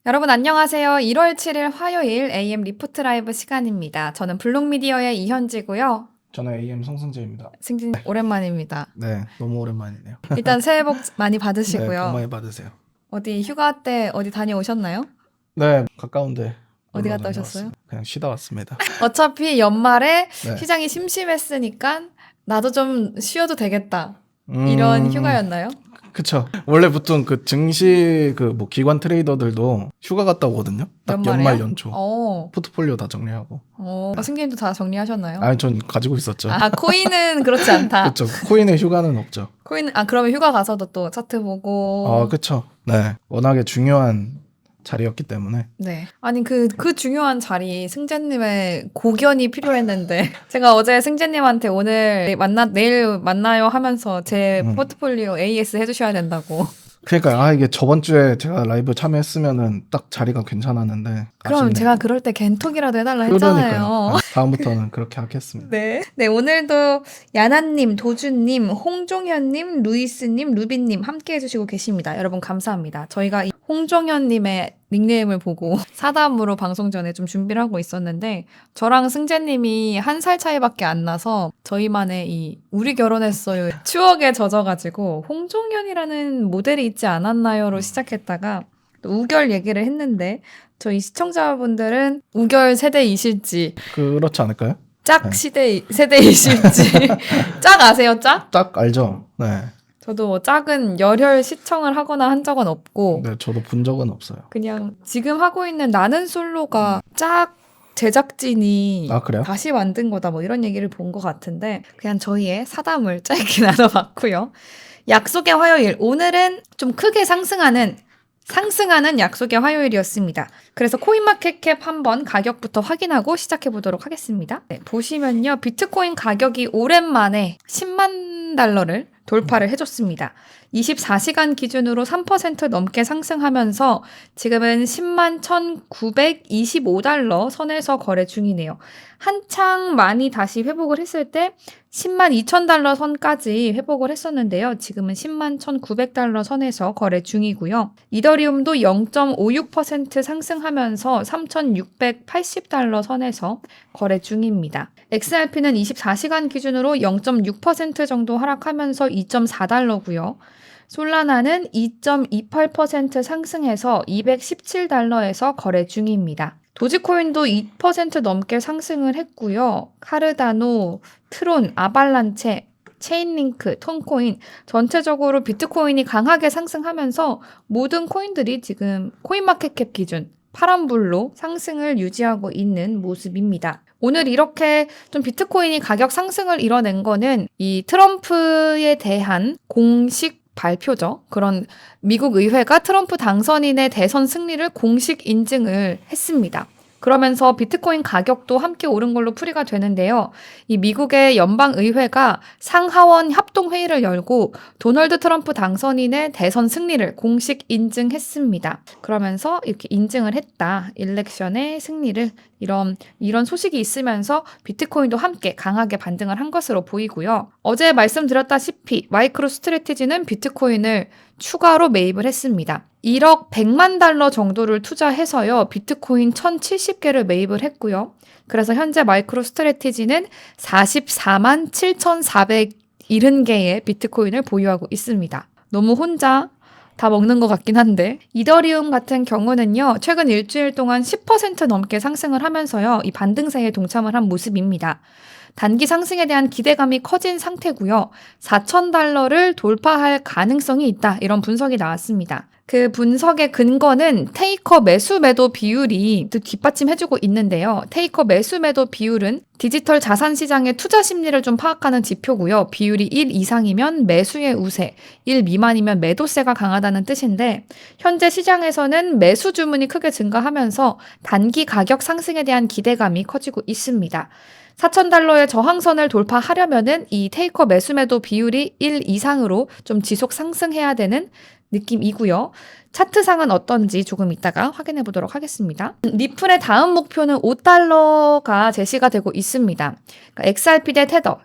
여러분 안녕하세요. 1월 7일 화요일 AM 리포트 라이브 시간입니다. 저는 블록미디어의 이현지고요. 저는 AM 성승재입니다. 승진 오랜만입니다. 네, 너무 오랜만이네요. 일단 새해 복 많이 네, 받으시고요. 복 많이 받으세요. 어디 휴가 때 어디 다녀오셨나요? 네, 가까운데 어디 놀러 갔다 오셨어요? 다녀왔습니다. 그냥 쉬다 왔습니다. 어차피 연말에 네. 시장이 심심했으니까 나도 좀 쉬어도 되겠다. 이런 휴가였나요? 그쵸. 원래 보통 그 증시 뭐 기관 트레이더들도 휴가 갔다 오거든요. 딱 연말에요? 연말 연초. 어. 포트폴리오 다 정리하고. 승진도 다 정리하셨나요? 아니, 전 가지고 있었죠. 코인은 그렇지 않다. 그쵸. 코인의 휴가는 없죠. 그러면 휴가 가서도 또 차트 보고. 그쵸. 네. 워낙에 중요한 자리였기 때문에. 네. 아니, 그 중요한 자리, 승재님의 고견이 필요했는데, 제가 어제 승재님한테 내일 만나요 하면서 제 포트폴리오 AS 해주셔야 된다고. 그러니까 이게 저번 주에 제가 라이브 참여했으면은 딱 자리가 괜찮았는데. 그럼 아쉽네요. 제가 그럴 때 겐톡이라도 해달라 했잖아요. 그러니까요. 다음부터는 그렇게 하겠습니다. 네. 네, 오늘도 야나님, 도준님, 홍종현님, 루이스님, 루비님 함께 해주시고 계십니다. 여러분 감사합니다. 저희가 이 홍종현님의 닉네임을 보고 사담으로 방송 전에 좀 준비를 하고 있었는데, 저랑 승재님이 1살 차이밖에 안 나서 저희만의 우리 결혼했어요 추억에 젖어가지고 홍종현이라는 모델이 있지 않았나요로 시작했다가 또 우결 얘기를 했는데, 저희 시청자분들은 우결 세대이실지 그렇지 않을까요? 짝 세대이실지 짝 아세요? 짝? 딱 알죠. 네. 저도 짝은 열혈 시청을 하거나 한 적은 없고 네, 저도 본 적은 없어요. 그냥 지금 하고 있는 나는 솔로가 짝 제작진이 그래요? 다시 만든 거다 뭐 이런 얘기를 본 것 같은데, 그냥 저희의 사담을 짧게 나눠봤고요. 약속의 화요일, 오늘은 좀 크게 상승하는 약속의 화요일이었습니다. 그래서 코인마켓캡 한번 가격부터 확인하고 시작해 보도록 하겠습니다. 네, 보시면요, 비트코인 가격이 오랜만에 10만 달러를 돌파를 해줬습니다. 24시간 기준으로 3% 넘게 상승하면서 지금은 10만 1,925달러 선에서 거래 중이네요. 한창 많이 다시 회복을 했을 때 10만 2,000달러 선까지 회복을 했었는데요. 지금은 10만 1,900달러 선에서 거래 중이고요. 이더리움도 0.56% 상승하면서 3,680달러 선에서 거래 중입니다. XRP는 24시간 기준으로 0.6% 정도 하락하면서 2.4달러고요. 솔라나는 2.28% 상승해서 217달러에서 거래 중입니다. 도지코인도 2% 넘게 상승을 했고요. 카르다노, 트론, 아발란체, 체인링크, 톤코인 전체적으로 비트코인이 강하게 상승하면서 모든 코인들이 지금 코인마켓캡 기준 파란불로 상승을 유지하고 있는 모습입니다. 오늘 이렇게 좀 비트코인이 가격 상승을 이뤄낸 거는 이 트럼프에 대한 공식 발표죠. 그런 미국 의회가 트럼프 당선인의 대선 승리를 공식 인증을 했습니다. 그러면서 비트코인 가격도 함께 오른 걸로 풀이가 되는데요. 이 미국의 연방의회가 상하원 협동회의를 열고 도널드 트럼프 당선인의 대선 승리를 공식 인증했습니다. 그러면서 이렇게 인증을 했다. 일렉션의 승리를 이런 소식이 있으면서 비트코인도 함께 강하게 반등을 한 것으로 보이고요. 어제 말씀드렸다시피 마이크로 스트래티지는 비트코인을 추가로 매입을 했습니다. 1억 100만 달러 정도를 투자해서요. 비트코인 1,070개를 매입을 했고요. 그래서 현재 마이크로 스트래티지는 44만 7,470개의 비트코인을 보유하고 있습니다. 너무 혼자 다 먹는 것 같긴 한데, 이더리움 같은 경우는요, 최근 일주일 동안 10% 넘게 상승을 하면서요, 이 반등세에 동참을 한 모습입니다. 단기 상승에 대한 기대감이 커진 상태고요. 4,000달러를 돌파할 가능성이 있다. 이런 분석이 나왔습니다. 그 분석의 근거는 테이커 매수 매도 비율이 뒷받침해주고 있는데요. 테이커 매수 매도 비율은 디지털 자산 시장의 투자 심리를 좀 파악하는 지표고요. 비율이 1 이상이면 매수의 우세, 1 미만이면 매도세가 강하다는 뜻인데, 현재 시장에서는 매수 주문이 크게 증가하면서 단기 가격 상승에 대한 기대감이 커지고 있습니다. 4,000달러의 저항선을 돌파하려면은 이 테이커 매수 매도 비율이 1 이상으로 좀 지속 상승해야 되는 느낌이고요. 차트상은 어떤지 조금 이따가 확인해 보도록 하겠습니다. 리플의 다음 목표는 5달러가 제시가 되고 있습니다. 그러니까 XRP 대 테더,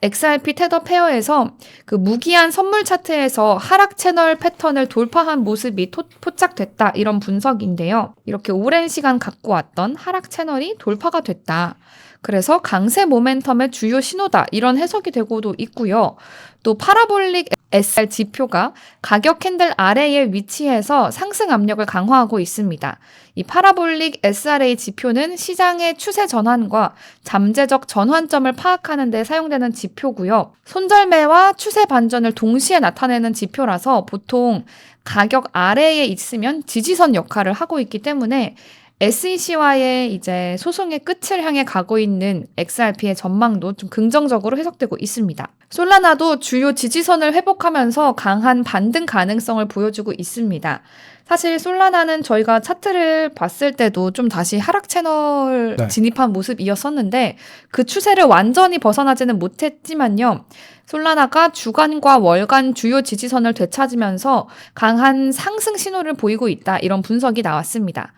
XRP 테더 페어에서 그 무기한 선물 차트에서 하락 채널 패턴을 돌파한 모습이 포착됐다. 이런 분석인데요. 이렇게 오랜 시간 갖고 왔던 하락 채널이 돌파가 됐다. 그래서 강세 모멘텀의 주요 신호다. 이런 해석이 되고도 있고요. 또 파라볼릭 SR 지표가 가격 캔들 아래에 위치해서 상승 압력을 강화하고 있습니다. 이 파라볼릭 SRA 지표는 시장의 추세 전환과 잠재적 전환점을 파악하는 데 사용되는 지표고요. 손절매와 추세 반전을 동시에 나타내는 지표라서 보통 가격 아래에 있으면 지지선 역할을 하고 있기 때문에 SEC와의 이제 소송의 끝을 향해 가고 있는 XRP의 전망도 좀 긍정적으로 해석되고 있습니다. 솔라나도 주요 지지선을 회복하면서 강한 반등 가능성을 보여주고 있습니다. 사실 솔라나는 저희가 차트를 봤을 때도 좀 다시 하락 채널 네. 진입한 모습이었었는데 그 추세를 완전히 벗어나지는 못했지만요. 솔라나가 주간과 월간 주요 지지선을 되찾으면서 강한 상승 신호를 보이고 있다. 이런 분석이 나왔습니다.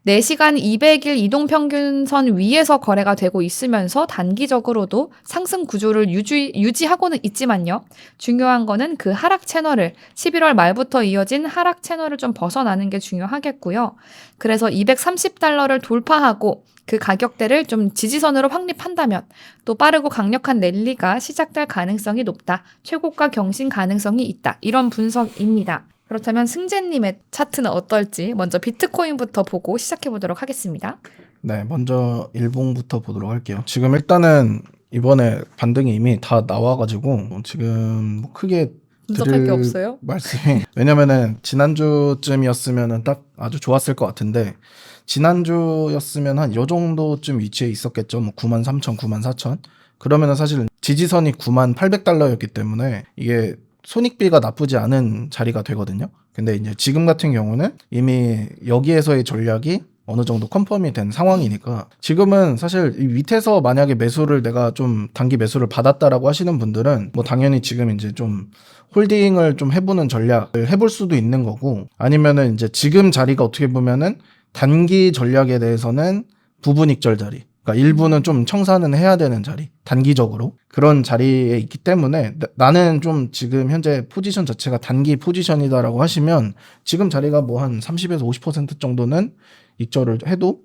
4시간 200일 이동평균선 위에서 거래가 되고 있으면서 단기적으로도 상승 구조를 유지하고는 있지만요. 중요한 거는 그 하락 채널을 11월 말부터 이어진 하락 채널을 좀 벗어나는 게 중요하겠고요. 그래서 230달러를 돌파하고 그 가격대를 좀 지지선으로 확립한다면 또 빠르고 강력한 랠리가 시작될 가능성이 높다. 최고가 경신 가능성이 있다. 이런 분석입니다. 그렇다면 승재님의 차트는 어떨지 먼저 비트코인부터 보고 시작해보도록 하겠습니다. 네, 먼저 일봉부터 보도록 할게요. 지금 일단은 이번에 반등이 이미 다 나와가지고 지금 뭐 크게 분석할 게 없어요? 말씀이 왜냐면은 지난주쯤이었으면은 딱 아주 좋았을 것 같은데 지난주였으면 한 요 정도쯤 위치에 있었겠죠. 뭐 93,000, 94,000. 그러면은 사실 지지선이 98,800달러였기 때문에 이게 손익비가 나쁘지 않은 자리가 되거든요. 근데 이제 지금 같은 경우는 이미 여기에서의 전략이 어느 정도 컨펌이 된 상황이니까 지금은 사실 이 밑에서 만약에 매수를 내가 좀 단기 매수를 받았다라고 하시는 분들은 뭐 당연히 지금 이제 좀 홀딩을 좀 해보는 전략을 해볼 수도 있는 거고 아니면은 이제 지금 자리가 어떻게 보면은 단기 전략에 대해서는 부분 익절 자리 그러니까 일부는 좀 청산은 해야 되는 자리, 단기적으로 그런 자리에 있기 때문에 나는 좀 지금 현재 포지션 자체가 단기 포지션이다라고 하시면 지금 자리가 뭐 한 30에서 50% 정도는 익절을 해도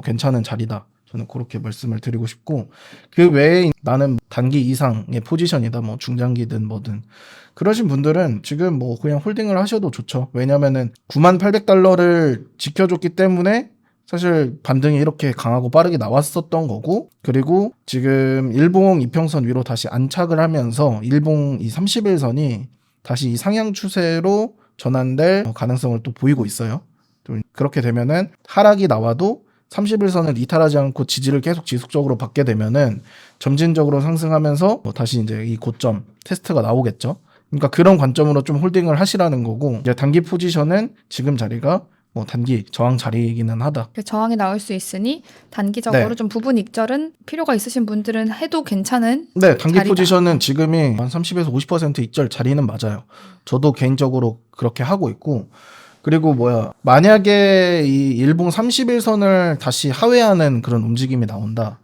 괜찮은 자리다. 저는 그렇게 말씀을 드리고 싶고 그 외에 나는 단기 이상의 포지션이다. 뭐 중장기든 뭐든 그러신 분들은 지금 뭐 그냥 홀딩을 하셔도 좋죠. 왜냐면은 98,800달러를 지켜줬기 때문에 사실 반등이 이렇게 강하고 빠르게 나왔었던 거고 그리고 지금 일봉 이평선 위로 다시 안착을 하면서 일봉 이 30일선이 다시 이 상향 추세로 전환될 가능성을 또 보이고 있어요. 또 그렇게 되면은 하락이 나와도 30일선을 이탈하지 않고 지지를 계속 지속적으로 받게 되면은 점진적으로 상승하면서 다시 이제 이 고점 테스트가 나오겠죠. 그러니까 그런 관점으로 좀 홀딩을 하시라는 거고 이제 단기 포지션은 지금 자리가 뭐 단기 저항 자리이기는 하다. 저항이 나올 수 있으니 단기적으로 네. 좀 부분 익절은 필요가 있으신 분들은 해도 괜찮은 네, 단기 자리다. 포지션은 지금이 한 30에서 50% 익절 자리는 맞아요. 저도 개인적으로 그렇게 하고 있고 그리고 만약에 이 일봉 30일선을 다시 하회하는 그런 움직임이 나온다.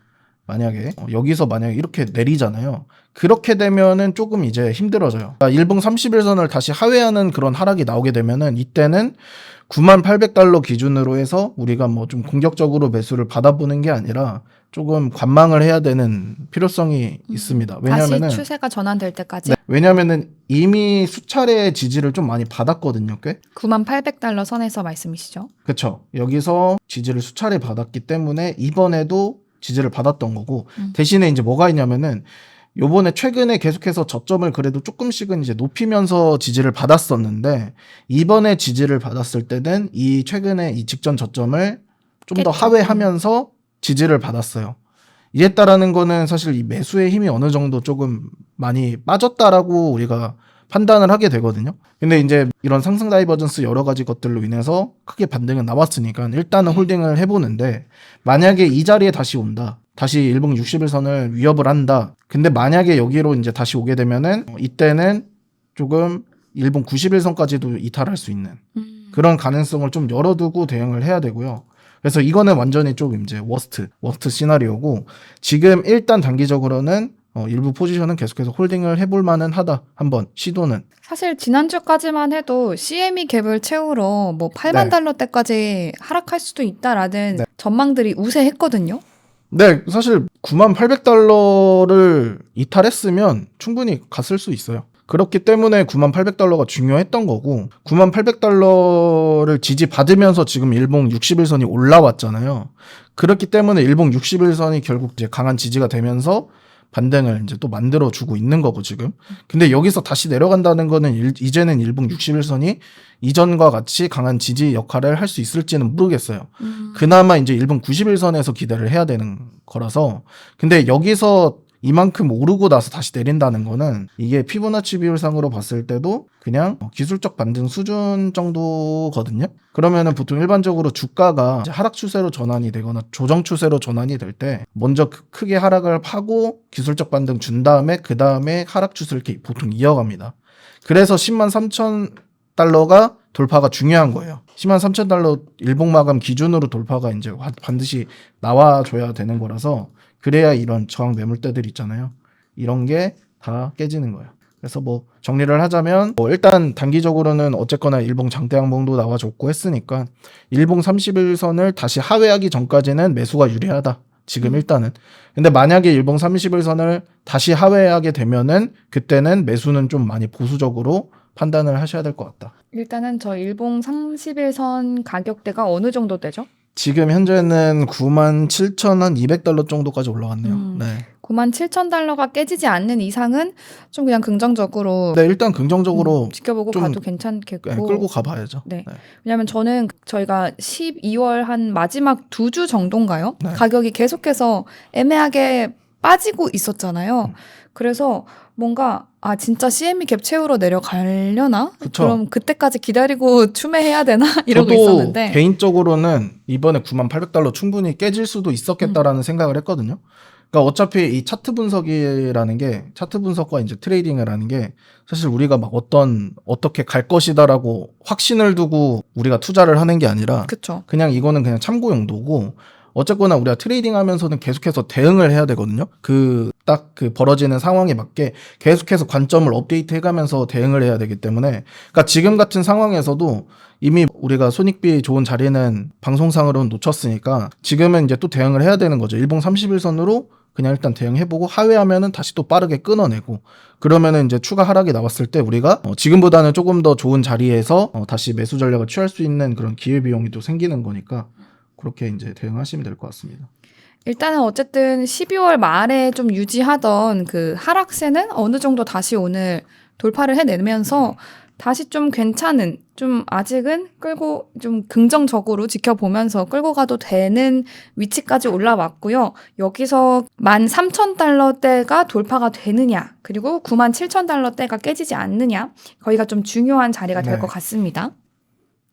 만약에 여기서 만약에 이렇게 내리잖아요. 그렇게 되면은 조금 이제 힘들어져요. 그러니까 일봉 30일선을 다시 하회하는 그런 하락이 나오게 되면은 이때는 98,800달러 기준으로 해서 우리가 뭐 좀 공격적으로 매수를 받아보는 게 아니라 조금 관망을 해야 되는 필요성이 있습니다. 왜냐면은 다시 추세가 전환될 때까지 왜냐면은 이미 수차례 지지를 좀 많이 받았거든요, 꽤. 98,800달러 선에서 말씀이시죠? 그렇죠. 여기서 지지를 수차례 받았기 때문에 이번에도 지지를 받았던 거고 대신에 이제 뭐가 있냐면은 요번에 최근에 계속해서 저점을 그래도 조금씩은 이제 높이면서 지지를 받았었는데 이번에 지지를 받았을 때는 이 최근에 이 직전 저점을 좀 더 깼죠. 하회하면서 지지를 받았어요. 이랬다라는 거는 사실 이 매수의 힘이 어느 정도 조금 많이 빠졌다라고 우리가 판단을 하게 되거든요. 근데 이제 이런 상승 다이버전스 여러 가지 것들로 인해서 크게 반등은 나왔으니까 일단은 홀딩을 해보는데 만약에 이 자리에 다시 온다. 다시 일봉 60일선을 위협을 한다. 근데 만약에 여기로 이제 다시 오게 되면은 이때는 조금 일봉 90일선까지도 이탈할 수 있는 그런 가능성을 좀 열어두고 대응을 해야 되고요. 그래서 이거는 완전히 좀 이제 워스트 시나리오고, 지금 일단 단기적으로는 일부 포지션은 계속해서 홀딩을 해볼 만은 하다. 한번 시도는. 사실 지난주까지만 해도 CME 갭을 채우러 뭐 8만 네. 달러대까지 하락할 수도 있다라는 네. 전망들이 우세했거든요. 네, 사실 98,000달러를 이탈했으면 충분히 갔을 수 있어요. 그렇기 때문에 98,000달러가 중요했던 거고, 98,000달러를 지지받으면서 지금 일봉 60일선이 올라왔잖아요. 그렇기 때문에 일봉 60일선이 결국 이제 강한 지지가 되면서 반등을 이제 또 만들어주고 있는 거고, 지금. 근데 여기서 다시 내려간다는 거는 이제는 일봉 60일선이 이전과 같이 강한 지지 역할을 할 수 있을지는 모르겠어요. 그나마 이제 일본 91선에서 기대를 해야 되는 거라서. 근데 여기서 이만큼 오르고 나서 다시 내린다는 거는 이게 피보나치 비율상으로 봤을 때도 그냥 기술적 반등 수준 정도거든요. 그러면은 보통 일반적으로 주가가 이제 하락 추세로 전환이 되거나 조정 추세로 전환이 될 때 먼저 크게 하락을 하고 기술적 반등 준 다음에 그 다음에 하락 추세를 이렇게 보통 이어갑니다. 그래서 103,000달러가 돌파가 중요한 거예요. 103,000달러 일봉 마감 기준으로 돌파가 이제 반드시 나와줘야 되는 거라서, 그래야 이런 저항 매물대들 있잖아요. 이런 게 다 깨지는 거예요. 그래서 뭐 정리를 하자면 일단 단기적으로는 어쨌거나 일봉 장대 양봉도 나와줬고 했으니까 일봉 30일선을 다시 하회하기 전까지는 매수가 유리하다. 지금 일단은. 근데 만약에 일봉 30일선을 다시 하회하게 되면은 그때는 매수는 좀 많이 보수적으로 판단을 하셔야 될 것 같다. 일단은 저 일봉 30일선 가격대가 어느 정도 되죠? 지금 현재는 97,200달러 정도까지 올라왔네요. 네. 97,000달러가 깨지지 않는 이상은 좀 그냥 긍정적으로 네, 일단 긍정적으로 지켜보고 좀 가도 괜찮겠고. 끌고 가봐야죠. 네. 왜냐하면 저는 저희가 12월 한 마지막 2주 정도인가요? 네. 가격이 계속해서 애매하게 빠지고 있었잖아요. 그래서 뭔가 진짜 CME 갭 채우러 내려가려나? 그쵸. 그럼 그때까지 기다리고 추매해야 되나? 이러고 저도 있었는데. 개인적으로는 이번에 98,000달러 충분히 깨질 수도 있었겠다라는 생각을 했거든요. 그러니까 어차피 이 차트 분석이라는 게, 차트 분석과 이제 트레이딩을 하는 게 사실 우리가 막 어떻게 갈 것이다라고 확신을 두고 우리가 투자를 하는 게 아니라, 그쵸. 그냥 이거는 그냥 참고 용도고, 어쨌거나 우리가 트레이딩 하면서는 계속해서 대응을 해야 되거든요. 딱 벌어지는 상황에 맞게 계속해서 관점을 업데이트 해가면서 대응을 해야 되기 때문에, 그러니까 지금 같은 상황에서도 이미 우리가 손익비 좋은 자리는 방송상으로는 놓쳤으니까 지금은 이제 또 대응을 해야 되는 거죠. 일봉 30일선으로 그냥 일단 대응해보고 하회하면은 다시 또 빠르게 끊어내고, 그러면은 이제 추가 하락이 나왔을 때 우리가 지금보다는 조금 더 좋은 자리에서 다시 매수 전략을 취할 수 있는 그런 기회비용이 또 생기는 거니까 그렇게 이제 대응하시면 될 것 같습니다. 일단은 어쨌든 12월 말에 좀 유지하던 그 하락세는 어느 정도 다시 오늘 돌파를 해내면서 다시 좀 괜찮은, 좀 아직은 끌고 좀 긍정적으로 지켜보면서 끌고 가도 되는 위치까지 올라왔고요. 여기서 13,000달러대가 돌파가 되느냐, 그리고 97,000달러대가 깨지지 않느냐, 거기가 좀 중요한 자리가 될 네. 것 같습니다.